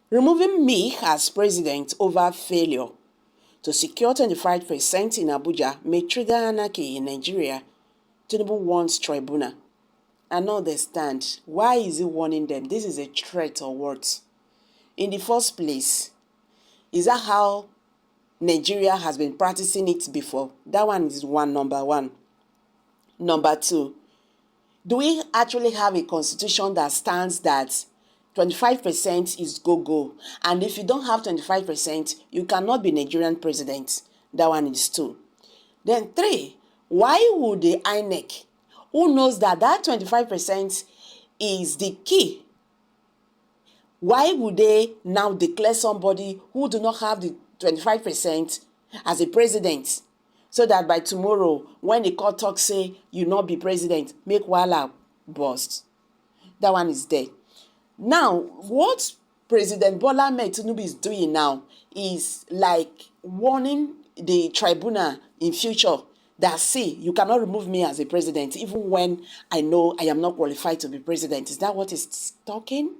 Removing me as president over failure to secure 25% in Abuja may trigger anarchy in Nigeria, Tinubu warns tribunal. I don't understand. Why is he warning them? This is a threat or what? In the first place, is that how Nigeria has been practicing it before? That one is number one. Number two, do we actually have a constitution that stands that 25% is go-go? And if you don't have 25%, you cannot be Nigerian president. That one is two. Then three, why would the INEC, who knows that 25% is the key, why would they now declare somebody who do not have the 25% as a president? So that by tomorrow, when the court talk say you not be president, make wahala burst. That one is there. Now, what President Bola Ahmed Tinubu is doing now is like warning the tribunal in future that, see, you cannot remove me as a president even when I know I am not qualified to be president. Is that what he's talking?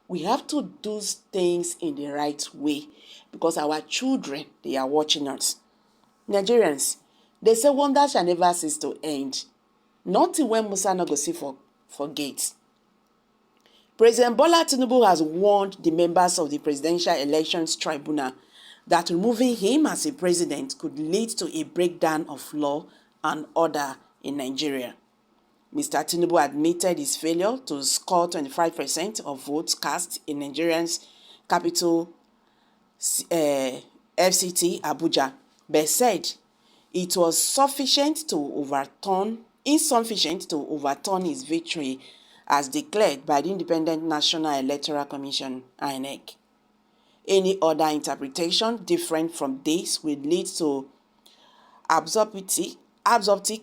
We have to do things in the right way because our children, they are watching us. Nigerians, they say wonder shall never cease to end. Not till when Musa no go see forget. President Bola Tinubu has warned the members of the Presidential Elections Tribunal that removing him as a president could lead to a breakdown of law and order in Nigeria. Mr. Tinubu admitted his failure to score 25% of votes cast in Nigeria's capital FCT, Abuja, but said it was insufficient to overturn his victory as declared by the Independent National Electoral Commission, INEC. Any other interpretation different from this will lead to absurdity,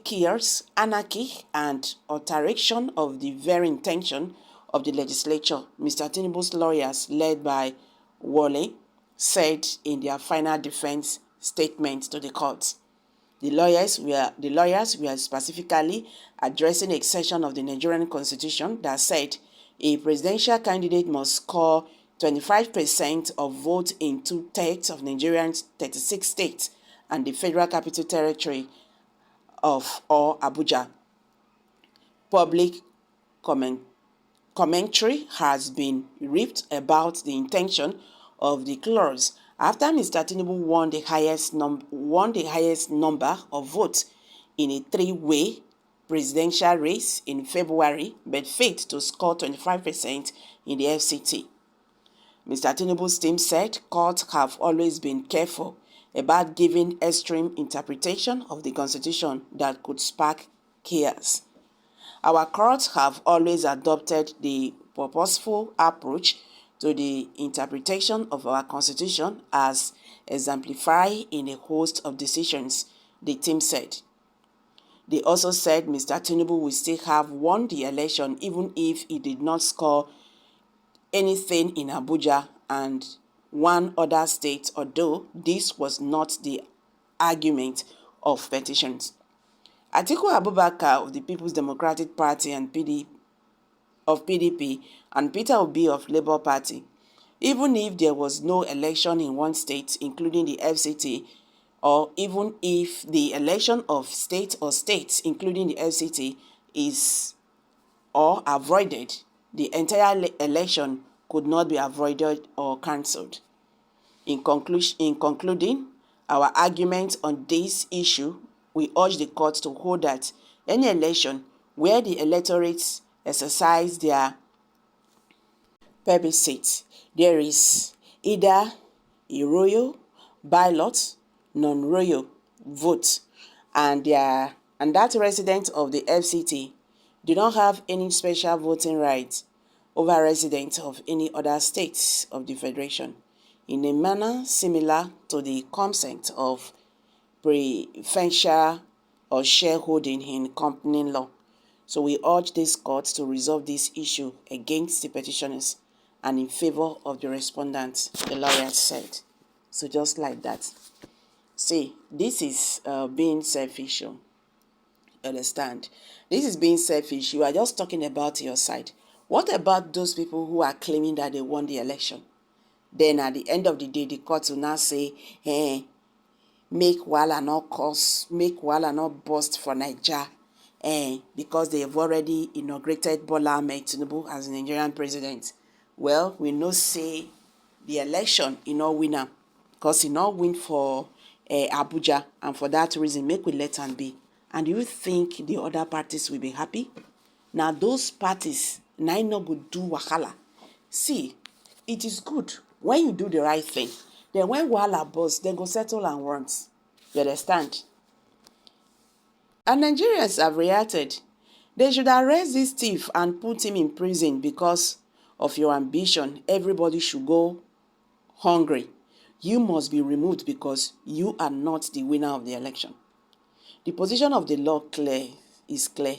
chaos, anarchy, and alteration of the very intention of the legislature, Mr. Tinubu's lawyers, led by Wole, said in their final defense statement to the court. The lawyers were specifically addressing a section of the Nigerian Constitution that said a presidential candidate must score 25% of votes in 2/3 of Nigeria's 36 states and the Federal Capital Territory of Abuja. Public commentary has been rife about the intention of the clause after Mr. Tinubu won the highest number of votes in a three-way presidential race in February, but failed to score 25% in the FCT. Mr. Tinubu's team said courts have always been careful about giving extreme interpretation of the Constitution that could spark chaos. Our courts have always adopted the purposeful approach to the interpretation of our Constitution as exemplified in a host of decisions, the team said. They also said Mr. Tinubu will still have won the election even if he did not score anything in Abuja and one other state, although this was not the argument of petitions. Atiku Abubakar of the People's Democratic Party and PDP and Peter Obi of Labour Party, even if there was no election in one state, including the FCT, or even if the election of state or states, including the FCT, is or avoided, the entire election could not be avoided or cancelled. In concluding our argument on this issue, we urge the court to hold that any election where the electorates exercise their plebiscite, there is either a royal, ballot, non-royal vote, and that residents of the FCT do not have any special voting rights over residents of any other states of the Federation, in a manner similar to the concept of preferential or shareholding in company law. So we urge this court to resolve this issue against the petitioners and in favor of the respondents, the lawyers said. So just like that. See, this is being selfish. Understand? This is being selfish. You are just talking about your side. What about those people who are claiming that they won the election? Then at the end of the day, the court will now say, make wahala not cause, make wahala not burst for Naija, because they have already inaugurated Bola Ahmed Tinubu as the Nigerian president. Well, we know say the election, winner, because he not win for Abuja, and for that reason, make we let am be. And do you think the other parties will be happy? Now those parties, na no go do wahala. See, it is good when you do the right thing. Then when wahala burst, then go settle and Wàrns. You understand? And Nigerians have reacted. They should arrest this thief and put him in prison because of your ambition. Everybody should go hungry. You must be removed because you are not the winner of the election. The position of the law is clear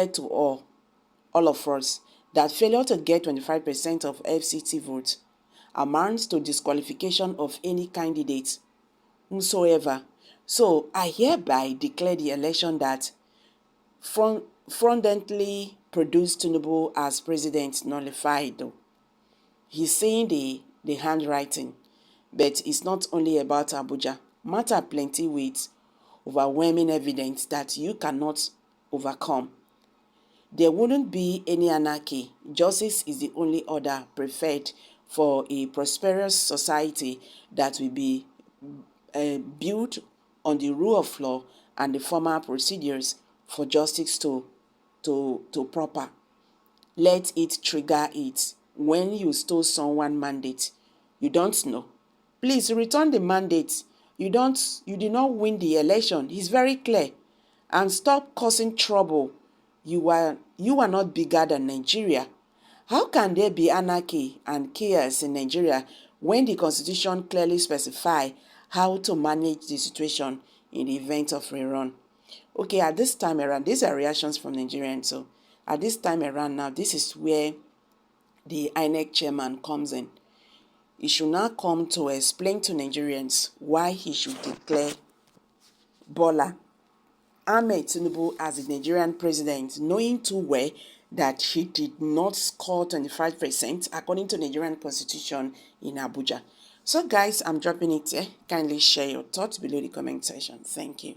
to all of us that failure to get 25% of FCT votes amounts to disqualification of any candidate whosoever. So I hereby declare the election that fraudulently produced Tinubu as president nullified. Though he's saying the handwriting, but it's not only about Abuja. Matter plenty with overwhelming evidence that you cannot overcome. There wouldn't be any anarchy. Justice is the only order preferred for a prosperous society that will be built on the rule of law and the formal procedures for justice to proper. Let it trigger it. When you stole someone's mandate, you don't know. Please return the mandate. You did not win the election. It's very clear. And stop causing trouble. You are not bigger than Nigeria. How can there be anarchy and chaos in Nigeria when the constitution clearly specifies how to manage the situation in the event of a run? Okay, at this time around, these are reactions from Nigerians. So at this time around now, this is where the INEC chairman comes in. He should now come to explain to Nigerians why he should declare Bola Ahmed Tinubu as the Nigerian president, knowing too well that he did not score 25% according to Nigerian constitution in Abuja. So guys, I'm dropping it here. Kindly share your thoughts below the comment section. Thank you.